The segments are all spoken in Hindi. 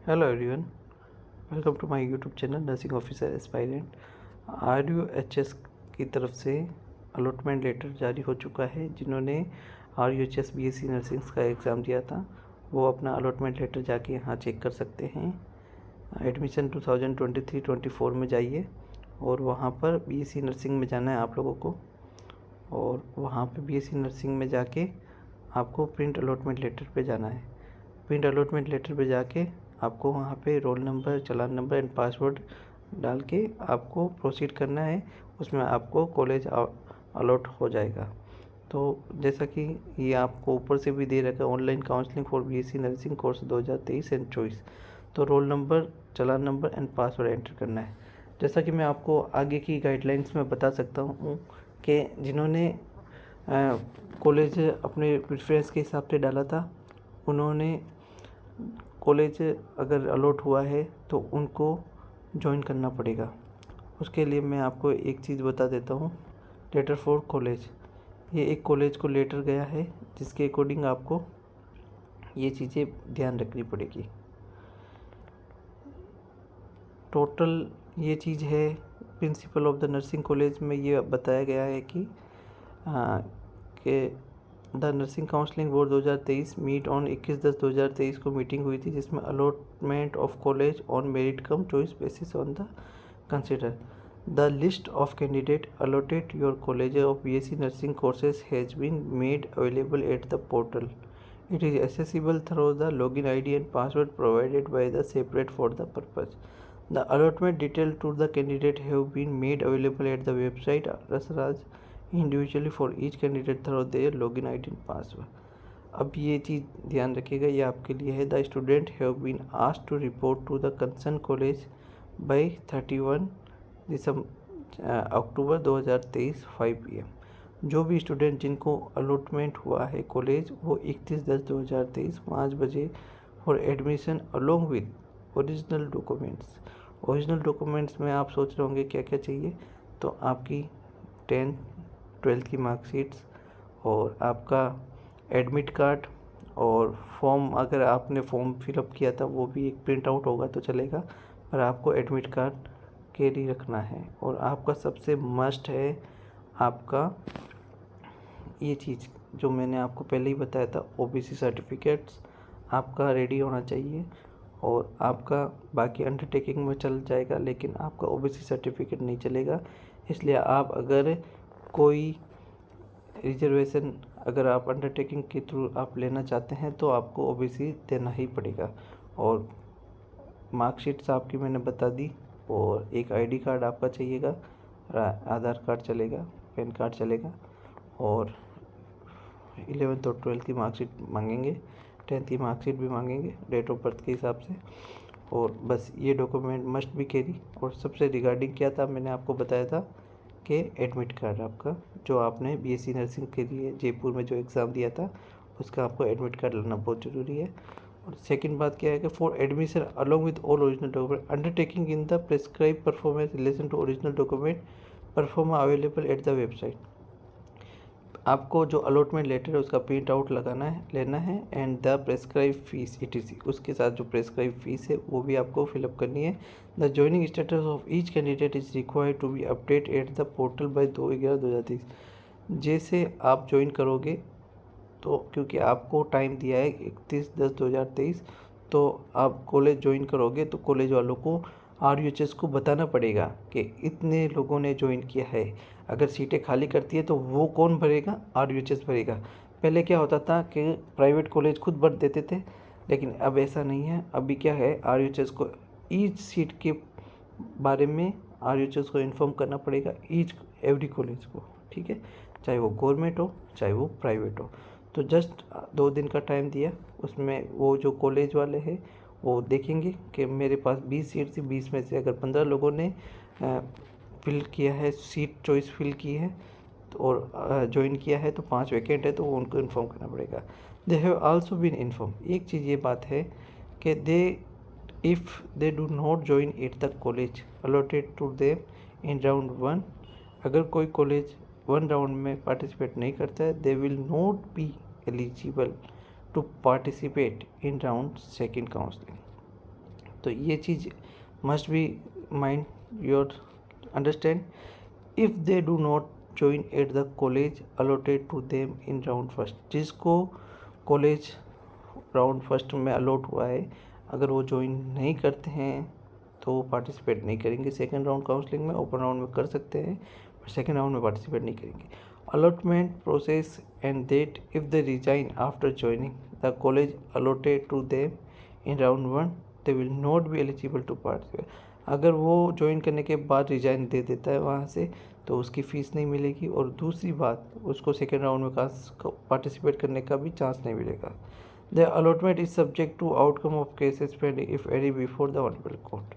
Hello everyone, welcome to my YouTube channel nursing officer aspirant. RUHS की तरफ से अलॉटमेंट लेटर जारी हो चुका है। जिन्होंने RUHS BSc नर्सिंग का एग्ज़ाम दिया था वो अपना अलॉटमेंट लेटर जाके यहाँ चेक कर सकते हैं। एडमिशन 2023-24 में जाइए और वहाँ पर BSc नर्सिंग में जाना है आप लोगों को, और वहाँ पे BSc नर्सिंग में जाके आपको प्रिंट अलॉटमेंट लेटर पे जाना है। प्रिंट अलॉटमेंट लेटर पे जाके आपको वहाँ पे roll number, challan number and password डाल के आपको प्रोसीड करना है। उसमें आपको कॉलेज अलॉट हो जाएगा। तो जैसा कि ये आपको ऊपर से भी दे रखा है, online counselling for BSc nursing course 2023 and 24। तो roll number, challan number and password enter करना है। जैसा कि मैं आपको आगे की गाइडलाइंस में बता सकता हूँ कि जिन्होंने कॉलेज अपने प्रेफरेंस के हिसाब से डाला था, उन्होंने कॉलेज अगर अलॉट हुआ है तो उनको ज्वाइन करना पड़ेगा। उसके लिए मैं आपको एक चीज़ बता देता हूँ। लेटर फॉर कॉलेज, ये एक कॉलेज को लेटर गया है जिसके अकॉर्डिंग आपको ये चीज़ें ध्यान रखनी पड़ेगी। टोटल ये चीज़ है principal of the nursing college में ये बताया गया है कि the nursing counselling board 2023 meet on 21/10/2023 को मीटिंग हुई थी, जिसमें allotment of college on merit cum choice basis on the consider the list of candidate allotted your college of BSc nursing courses has been made available at the portal. It is accessible through the login ID and password provided by the separate for the purpose. The allotment details to the candidate have been made available at the website as individually for each candidate through their login ID and password. अब ये चीज़ ध्यान रखिएगा, ये आपके लिए है। The student have been asked to report to the concern college by 31 October 2023 5 PM. जो भी स्टूडेंट जिनको अलॉटमेंट हुआ है कॉलेज वो 31/10/2023 5 बजे for admission along with original documents. Original documents में आप सोच रहे होंगे क्या क्या चाहिए, तो आपकी 10th 12th की मार्कशीट्स और आपका एडमिट कार्ड और फॉर्म, अगर आपने फॉर्म फिलअप किया था वो भी एक प्रिंट आउट होगा तो चलेगा, पर आपको एडमिट कार्ड कैरी रखना है। और आपका सबसे मस्ट है आपका ये चीज़ जो मैंने आपको पहले ही बताया था, OBC सर्टिफिकेट्स आपका रेडी होना चाहिए। और आपका बाकी अंडरटेकिंग में चल जाएगा, लेकिन आपका OBC सर्टिफिकेट नहीं चलेगा। इसलिए आप अगर कोई रिजर्वेशन अगर आप अंडरटेकिंग के थ्रू आप लेना चाहते हैं तो आपको OBC देना ही पड़ेगा। और मार्कशीट्स आपकी मैंने बता दी, और एक ID कार्ड आपका चाहिएगा, आधार कार्ड चलेगा, पैन कार्ड चलेगा, और 11th और 12th की मार्कशीट मांगेंगे, 10th की मार्कशीट भी मांगेंगे डेट ऑफ बर्थ के हिसाब से। और बस ये डॉक्यूमेंट मस्ट भी कैरी। और सबसे रिगार्डिंग क्या था, मैंने आपको बताया था कि एडमिट कार्ड आपका जो आपने BSc नर्सिंग के लिए जयपुर में जो एग्ज़ाम दिया था उसका आपको एडमिट कार्ड लाना बहुत ज़रूरी है। और सेकंड बात क्या है कि for admission along with all original document undertaking in the prescribe performance relation to original document proforma available at the website. आपको जो अलॉटमेंट लेटर है उसका प्रिंट आउट लेना है and the prescribe fees ETC, उसके साथ जो प्रेस्क्राइब फीस है वो भी आपको फिलअप करनी है। The joining status of each candidate is required to be update at the portal by 2/11/2023। जैसे आप ज्वाइन करोगे तो क्योंकि आपको टाइम दिया है 31/10/2023, तो आप कॉलेज ज्वाइन करोगे तो कॉलेज वालों को RUHS को बताना पड़ेगा कि इतने लोगों ने ज्वाइन किया है। अगर सीटें खाली करती है तो वो कौन भरेगा? RUHS भरेगा। पहले क्या होता था कि प्राइवेट कॉलेज खुद भर देते थे, लेकिन अब ऐसा नहीं है। अभी क्या है, RUHS को ईच सीट के बारे में RUHS को इन्फॉर्म करना पड़ेगा, ईच एवरी कॉलेज को, ठीक है, चाहे वो गवर्नमेंट हो चाहे वो प्राइवेट हो। तो जस्ट 2 दिन का टाइम दिया, उसमें वो जो कॉलेज वाले हैं वो देखेंगे कि मेरे पास 20 सीट थी, 20 में से अगर 15 लोगों ने फिल किया है, सीट चॉइस फिल की है और ज्वाइन किया है, तो 5 वैकेंट है, तो उनको इन्फॉर्म करना पड़ेगा। They have also been inform. एक चीज़ ये बात है कि if they do not join at the college allotted to them in round 1, अगर कोई कॉलेज 1 राउंड में पार्टिसिपेट नहीं करता है, they will not be eligible to participate in round 2 counselling. तो ये चीज़ must be mind your understand. If they do not join at the college allotted to them in round first, जिसको कॉलेज राउंड फर्स्ट में अलॉट हुआ है, अगर वो ज्वाइन नहीं करते हैं तो वो पार्टिसिपेट नहीं करेंगे सेकेंड राउंड काउंसलिंग में. ओपन राउंड में कर सकते हैं पर सेकेंड राउंड में पार्टिसिपेट नहीं करेंगे. Allotment process end date. If they resign after joining the college allotted to them in round one they will not be eligible to participate. अगर वो ज्वाइन करने के बाद रिजाइन दे देता है वहाँ से तो उसकी फ़ीस नहीं मिलेगी, और दूसरी बात उसको सेकेंड राउंड में पार्टिसिपेट करने का भी चांस नहीं मिलेगा. The allotment is subject to outcome of cases pending if any before the honourable court.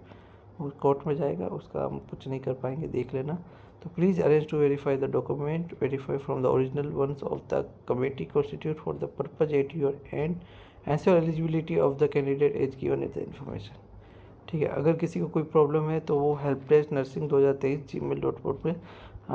वो कोर्ट में जाएगा, उसका हम कुछ नहीं कर पाएंगे, देख लेना. तो please arrange to verify the document verify from the original ones of the committee constitute for the purpose at your end ensure eligibility of the candidate as given in the information. ठीक है. अगर किसी को कोई प्रॉब्लम है तो वो हेल्प डेस्क nursing2023@gmail.com पे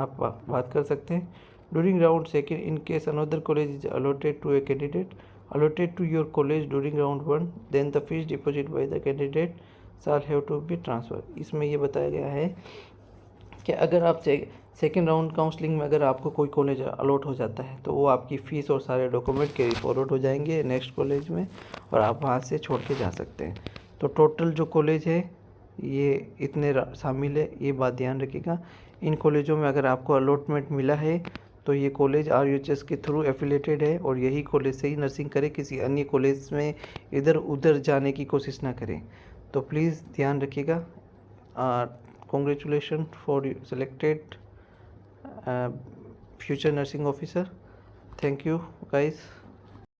आप बात कर सकते हैं. During round second in case another college is allotted to a candidate allotted to your college during round 1 then the fees deposited by the candidate shall have to be transferred. इसमें ये बताया गया है कि अगर आप सेकेंड राउंड काउंसलिंग में अगर आपको कोई कॉलेज अलॉट हो जाता है तो वो आपकी फ़ीस और सारे डॉक्यूमेंट कैरी फॉरवर्ड हो जाएंगे नेक्स्ट कॉलेज में और आप वहाँ से छोड़ के जा सकते हैं. तो टोटल जो कॉलेज है ये इतने शामिल है, ये बात ध्यान रखिएगा. इन कॉलेजों में अगर आपको अलॉटमेंट मिला है तो ये कॉलेज RUHS के थ्रू एफिलेटेड है और यही कॉलेज से ही नर्सिंग करें, किसी अन्य कॉलेज में इधर उधर जाने की कोशिश ना करें. तो प्लीज़ ध्यान रखिएगा. Congratulation for selected future nursing officer. Thank you guys.